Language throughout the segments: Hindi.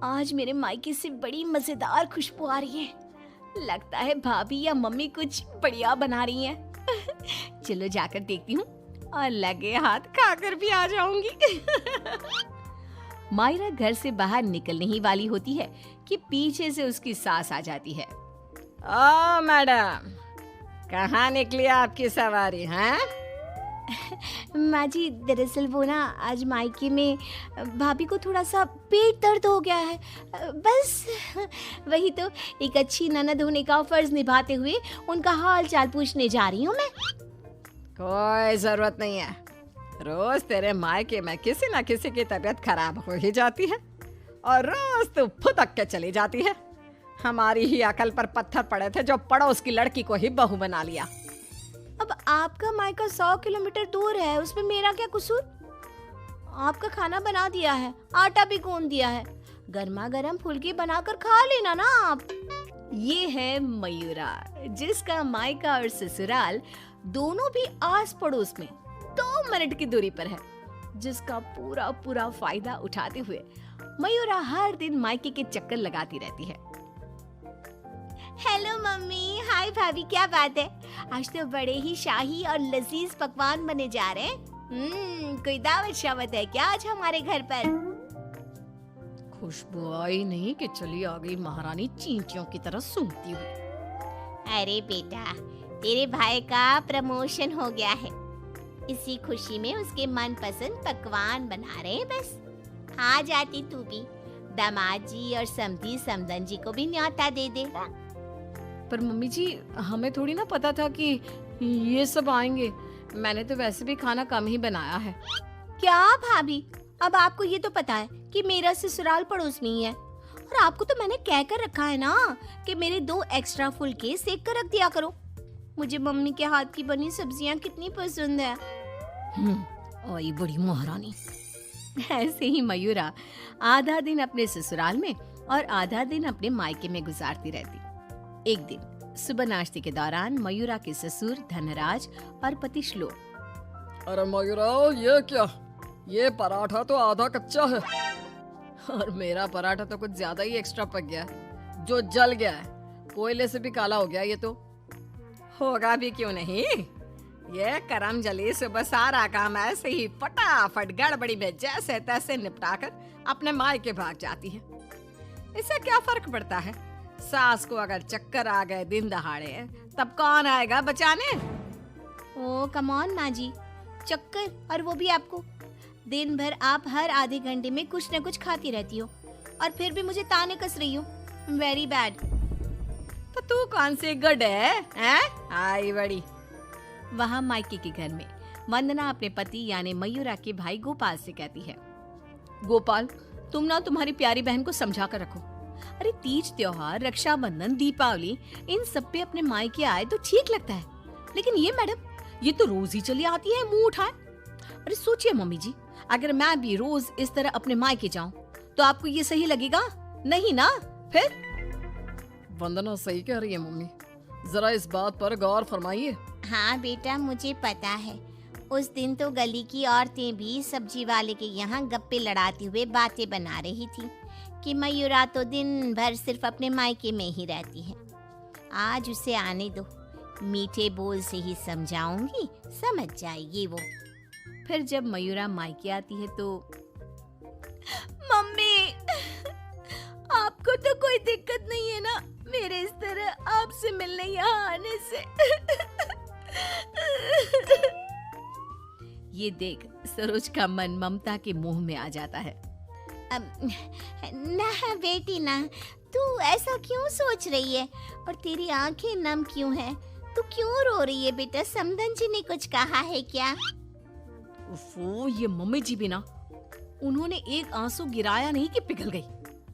आज मेरे मायके से बड़ी मजेदार खुशबू आ रही है। लगता है भाभी या मम्मी कुछ बढ़िया बना रही हैं। चलो जाकर देखती हूँ और लगे हाथ खाकर भी आ जाऊंगी। मायरा घर से बाहर निकलने ही वाली होती है कि पीछे से उसकी सास आ जाती है। ओ मैडम, कहाँ निकली आपकी सवारी हैं? माँ जी, दरअसल वो ना आज मायके में भाभी को थोड़ा सा पेट दर्द हो गया है। बस वही तो एक अच्छी ननद होने का फर्ज निभाते हुए उनका हाल चाल पूछने जा रही हूँ मैं। कोई जरूरत नहीं है। रोज तेरे मायके में किसी न किसी की तबीयत खराब हो ही जाती है और रोज तू फुदक के चली जाती है। हमारी ही अकल पर पत्थर पड़े थे जो पड़ोस की लड़की को ही बहू बना लिया। अब आपका मायका 100 किलोमीटर दूर है, उसमें मेरा क्या कसूर? आपका खाना बना दिया है, आटा भी गूंद दिया है, गर्मा गर्म फुल्की बनाकर खा लेना ना आप। ये है मयूरा, जिसका मायका और ससुराल दोनों भी आस पड़ोस में 2 मिनट की दूरी पर है, जिसका पूरा पूरा फायदा उठाते हुए मयूरा हर दिन मायके के चक्कर लगाती रहती है। हेलो मम्मी, हाय भाभी, क्या बात है? आज तो बड़े ही शाही और लजीज पकवान बने जा रहे हैं। कोई दावत शावत है क्या आज हमारे घर पर? खुशबू आई नहीं कि चली आ गई महारानी चींटियों की तरह सूंघती हुई। अरे बेटा, तेरे भाई का प्रमोशन हो गया है, इसी खुशी में उसके मनपसंद पकवान बना रहे हैं। बस आ जाती तू भी, दामाद जी और समधी समदन जी को भी न्योता दे दे। पर मम्मी जी, हमें थोड़ी ना पता था कि ये सब आएंगे। मैंने तो वैसे भी खाना कम ही बनाया है। क्या भाभी, अब आपको ये तो पता है कि मेरा ससुराल पड़ोस में ही है, और आपको तो मैंने कह कर रखा है ना कि मेरे 2 एक्स्ट्रा फुलके सेक कर रख दिया करो। मुझे मम्मी के हाथ की बनी सब्जियां कितनी पसंद है। आई बड़ी महारानी। ऐसे ही मयूरा आधा दिन अपने ससुराल में और आधा दिन अपने मायके में गुजारती रहती। एक दिन सुबह नाश्ते के दौरान मयूरा के ससुर धनराज और पति श्लोक। अरे मयूरा, ये क्या? ये पराठा तो आधा कच्चा है और मेरा पराठा तो कुछ ज्यादा ही एक्स्ट्रा पक गया है, जो जल गया है। कोयले से भी काला हो गया। ये तो होगा भी क्यों नहीं। ये करम जली सुबह सारा काम ऐसे ही फटाफट गड़बड़ी में जैसे तैसे निपटाकर अपने मायके भाग जाती है। इससे क्या फर्क पड़ता है? सास को अगर चक्कर आ गए दिन दहाड़े, तब कौन आएगा बचाने? ओ कम ऑन माँ जी, चक्कर, और वो भी आपको? दिन भर आप हर आधे घंटे में कुछ न कुछ खाती रहती हो और फिर भी मुझे ताने कस रही हो। Very bad. तो तू कौन सी गुड है, हैं? आई बड़ी। वहाँ मायके के घर में वंदना अपने पति यानी मयूरा के भाई गोपाल से कहती है, गोपाल, तुम ना तुम्हारी प्यारी बहन को समझा कर रखो। अरे तीज त्योहार, रक्षाबंधन, दीपावली, इन सब पे अपने मायके आए तो ठीक लगता है, लेकिन ये मैडम, ये तो रोज ही चली आती है मुंह उठाए। अरे सोचिए मम्मी जी, अगर मैं भी रोज इस तरह अपने मायके जाऊं तो आपको ये सही लगेगा? नहीं ना? फिर वंदना सही कह रही है मम्मी, जरा इस बात पर गौर फरमाइए। हाँ बेटा, मुझे पता है। उस दिन तो गली की औरतें भी सब्जी वाले के यहाँ गप्पे लड़ाते हुए बातें बना रही थी कि मयूरा तो दिन भर सिर्फ अपने मायके में ही रहती है। आज उसे आने दो, मीठे बोल से ही समझाऊंगी, समझ जाएगी वो। फिर जब मयूरा मायके आती है तो, मम्मी, आपको तो कोई दिक्कत नहीं है ना मेरे इस तरह आपसे मिलने यहाँ आने से? ये देख सरोज का मन ममता के मुंह में आ जाता है। ना बेटी ना, तू ऐसा क्यों सोच रही है और तेरी आंखें नम क्यों हैं? तू क्यों रो रही है बेटा? समधन जी ने कुछ कहा है क्या? उफ़ो, ये मम्मी जी भी ना, उन्होंने एक आंसू गिराया नहीं कि पिघल गई।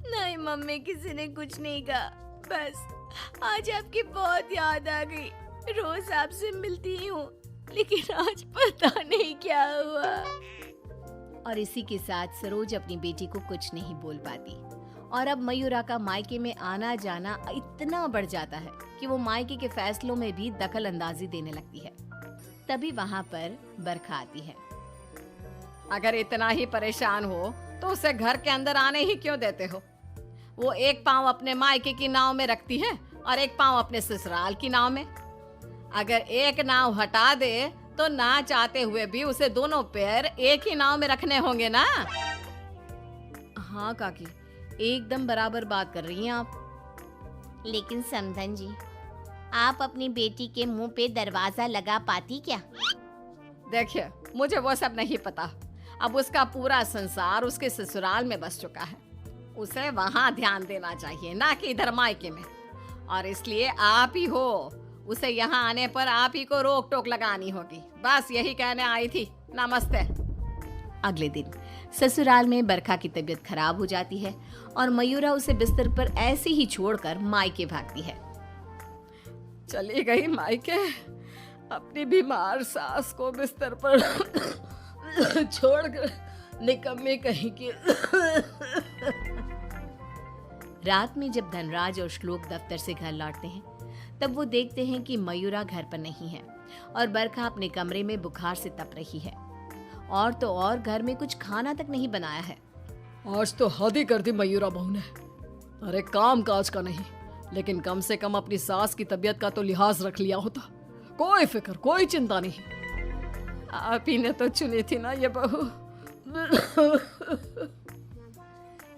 नहीं मम्मी, किसी ने कुछ नहीं कहा, बस आज आपकी बहुत याद आ गई। रोज आपसे मिलती ही हूँ, लेकिन आज पता नहीं क्या हुआ। और इसी के साथ सरोज अपनी बेटी को कुछ नहीं बोल पाती और अब मयूरा का मायके में आना जाना इतना बढ़ जाता है कि वो मायके के फैसलों में भी दखल अंदाजी देने लगती है। तभी वहाँ पर बरखा आती है। अगर इतना ही परेशान हो तो उसे घर के अंदर आने ही क्यों देते हो? वो एक पाँव अपने मायके की नाव में रखती है और एक पाँव अपने ससुराल की नाव में। अगर एक नाव हटा दे तो ना चाहते हुए भी उसे दोनों पैर एक ही नाव में रखने होंगे ना। हाँ काकी, एकदम बराबर बात कर रही हैं आप। लेकिन समधन जी, आप अपनी बेटी के मुंह पे दरवाजा लगा पाती क्या? देखिए, मुझे वो सब नहीं पता। अब उसका पूरा संसार उसके ससुराल में बस चुका है। उसे वहां ध्यान देना चाहिए, ना कि इधर मायके में। और इसलिए आप ही हो, उसे यहाँ आने पर आप ही को रोक टोक लगानी होगी। बस यही कहने आई थी। नमस्ते। अगले दिन ससुराल में बरखा की तबीयत खराब हो जाती है और मयूरा उसे बिस्तर पर ऐसे ही छोड़कर मायके भागती है। चली गई मायके, अपनी बीमार सास को बिस्तर पर छोड़कर, निकम्मी कहीं की। रात में जब धनराज और श्लोक दफ्तर से घर लौटते हैं, तब वो देखते हैं कि मयूरा घर पर नहीं है और बरखा अपने कमरे में बुखार से तप रही है। और तो और घर में कुछ खाना तक नहीं बनाया है। आज तो हद ही कर दी मयूरा बहू ने। अरे काम काज का नहीं, लेकिन कम से कम अपनी सास की तबीयत का तो लिहाज रख लिया होता। कोई फिक्र, कोई चिंता नहीं। आप ही ने तो चुनी थी ना ये बहू।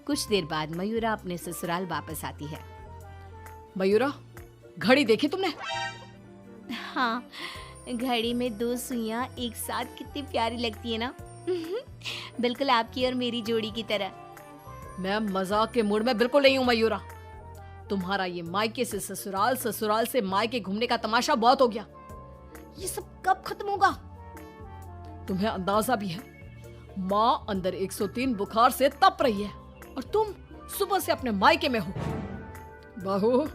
कुछ देर बाद मयूरा अपने ससुराल वापस आती है। मयूरा, घड़ी देखी तुमने? हाँ, घड़ी में 2 सुइयां एक साथ कितनी प्यारी लगती है ना। बिल्कुल आपकी और मेरी जोड़ी की तरह। मैं मजाक के मूड में बिल्कुल नहीं हूँ मयूरा। तुम्हारा ये मायके से ससुराल, ससुराल से मायके घूमने का तमाशा बहुत हो गया। ये सब कब खत्म होगा? तुम्हें अंदाजा भी है, माँ अंदर 103 बुखार से तप रही है और तुम सुबह से अपने मायके में हो। बहू,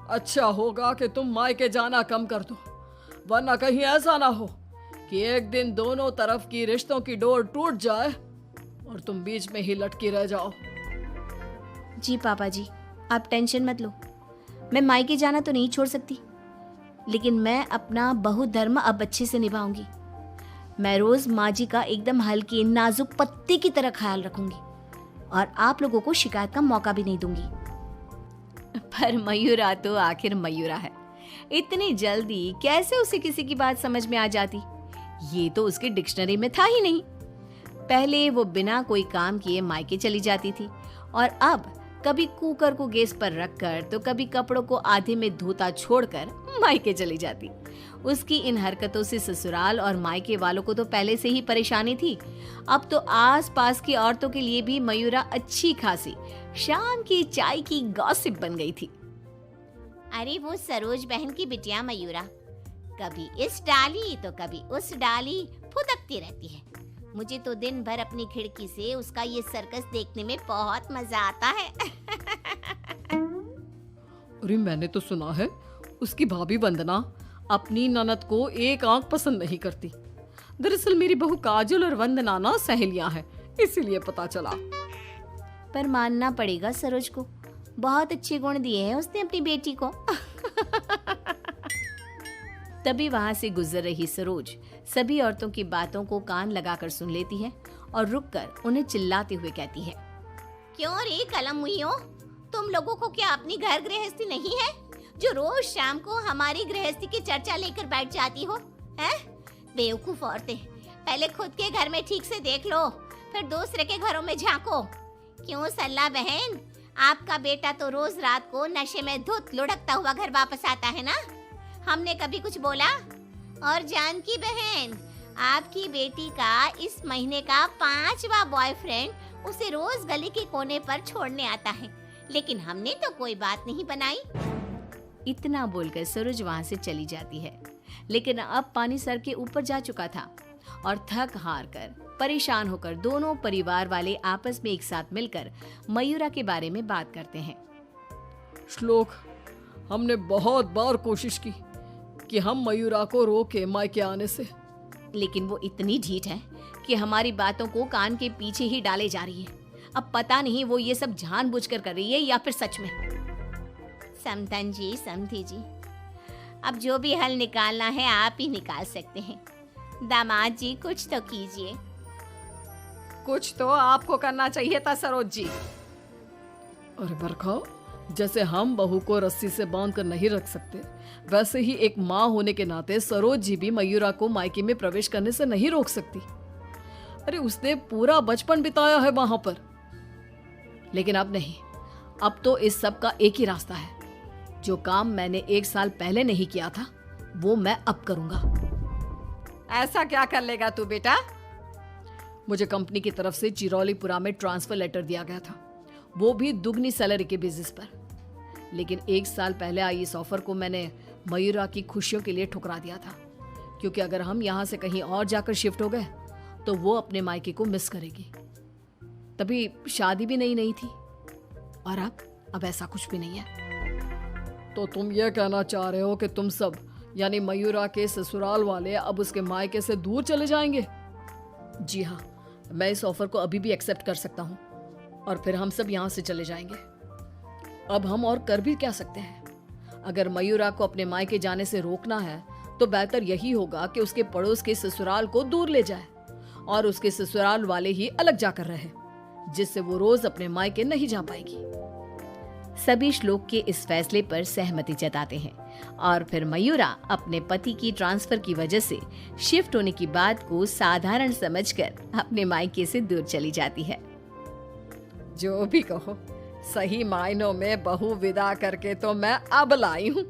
अच्छा होगा कि तुम मायके जाना कम कर दो, वरना कहीं ऐसा ना हो कि एक दिन दोनों तरफ की रिश्तों की डोर टूट जाए और तुम बीच में ही लटकी रह जाओ। जी पापा जी, आप टेंशन मत लो। मैं मायके जाना तो नहीं छोड़ सकती, लेकिन मैं अपना बहु धर्म अब अच्छे से निभाऊंगी। मैं रोज माँ जी का एकदम हल्की नाजुक पत्ते की तरह ख्याल रखूंगी और आप लोगों को शिकायत का मौका भी नहीं दूंगी। पर मयूरा तो आखिर मयूरा है, इतनी जल्दी कैसे उसे किसी की बात समझ में आ जाती? ये तो उसके डिक्शनरी में था ही नहीं। पहले वो बिना कोई काम किए मायके चली जाती थी और अब कभी कुकर को गैस पर रखकर तो कभी कपड़ों को आधे में धोता छोड़कर मायके चली जाती। उसकी इन हरकतों से ससुराल और मायके वालों को तो पहले से ही परेशानी थी। अब तो आस-पास की औरतों के लिए भी मयूरा अच्छी खासी शाम की चाय की गॉसिप बन गई थी। अरे वो सरोज बहन की बिटिया मयूरा, कभी इस डाली तो कभी उस डाली फुदकती रहती है। मुझे तो दिन भर अपनी खिड़की से उसका ये सर्कस देखने में बहुत मजा आता है। अरे मैंने तो सुना है उसकी भाभी वंदना अपनी ननद को एक आंख पसंद नहीं करती। दरअसल मेरी बहू काजल और वंदना ना सहेलियां हैं, इसीलिए पता चला। पर मानना पड़ेगा सरोज को, बहुत अच्छे गुण दिए हैं उसने अपनी बेटी को। तभी वहां से गुजर रही सरोज सभी औरतों की बातों को कान लगाकर सुन लेती है और रुककर उन्हें चिल्लाते हुए कहती है, क्यों रे कलम हुईओ, तुम लोगों को क्या अपनी घर गृहस्थी नहीं है जो रोज शाम को हमारी गृहस्थी की चर्चा लेकर बैठ जाती हो? हैं? बेवकूफ औरतें, पहले खुद के घर में ठीक से देख लो, फिर दूसरे के घरों में झांको। क्यों सल्ला बहन, आपका बेटा तो रोज रात को नशे में धुत लुढ़कता हुआ घर वापस आता है ना? हमने कभी कुछ बोला? और जानकी बहन, आपकी बेटी का इस महीने का 5वां बॉयफ्रेंड उसे रोज गली के कोने पर छोड़ने आता है, लेकिन हमने तो कोई बात नहीं बनाई। इतना बोलकर सरोज वहां से चली जाती है, लेकिन अब पानी सर के ऊपर जा चुका था और थक हार कर परेशान होकर दोनों परिवार वाले आपस में एक साथ मिलकर मयूरा के बारे में बात करते हैं। श्लोक, हमने बहुत बार कोशिश की कि हम मयूरा को रोके मायके आने से, लेकिन वो इतनी ढीठ है कि हमारी बातों को कान के पीछे ही डाले जा रही है। अब पता नहीं वो ये सब जानबूझकर कर रही है या फिर सच में। समधन जी, समधी जी, अब जो भी हल निकालना है आप ही निकाल सकते हैं। दामाद जी कुछ तो कीजिए। कुछ तो आपको करना चाहिए था सरोज जी। अरे बरखा, जैसे हम बहू को रस्सी से बांध कर नहीं रख सकते, वैसे ही एक माँ होने के नाते सरोज जी भी मयूरा को मायके में प्रवेश करने से नहीं रोक सकती। अरे उसने पूरा बचपन बिताया है वहां पर। लेकिन अब नहीं, अब तो इस सब का एक ही रास्ता है। जो काम मैंने 1 साल पहले नहीं किया था वो मैं अब करूंगा। ऐसा क्या कर लेगा तू बेटा? मुझे कंपनी की तरफ से चिरौलीपुरा में ट्रांसफर लेटर दिया गया था, वो भी दुगनी सैलरी के बेसिस पर। लेकिन 1 साल पहले आई इस ऑफर को मैंने मयूरा की खुशियों के लिए ठुकरा दिया था, क्योंकि अगर हम यहाँ से कहीं और जाकर शिफ्ट हो गए तो वो अपने मायके को मिस करेगी। तभी शादी भी नहीं थी, और अब ऐसा कुछ भी नहीं है। तो तुम ये कहना चाह रहे हो कि तुम सब यानी मयूरा के ससुराल वाले अब उसके मायके से दूर चले जाएंगे? जी हाँ, मैं इस ऑफर को अभी भी एक्सेप्ट कर सकता हूँ और फिर हम सब यहाँ से चले जाएंगे। अब हम और कर भी क्या सकते हैं? अगर मयूरा को अपने मायके जाने से रोकना है तो बेहतर यही होगा कि उसके पड़ोस के ससुराल को दूर ले जाए और उसके ससुराल वाले ही अलग जाकर रहे, जिससे वो रोज अपने मायके नहीं जा पाएगी। सभी श्लोक के इस फैसले पर सहमति जताते हैं और फिर मयूरा अपने पति की ट्रांसफर की वजह से शिफ्ट होने की बात को साधारण समझकर अपने मायके से दूर चली जाती है। जो भी कहो, सही मायनों में बहू विदा करके तो मैं अब लाई हूँ।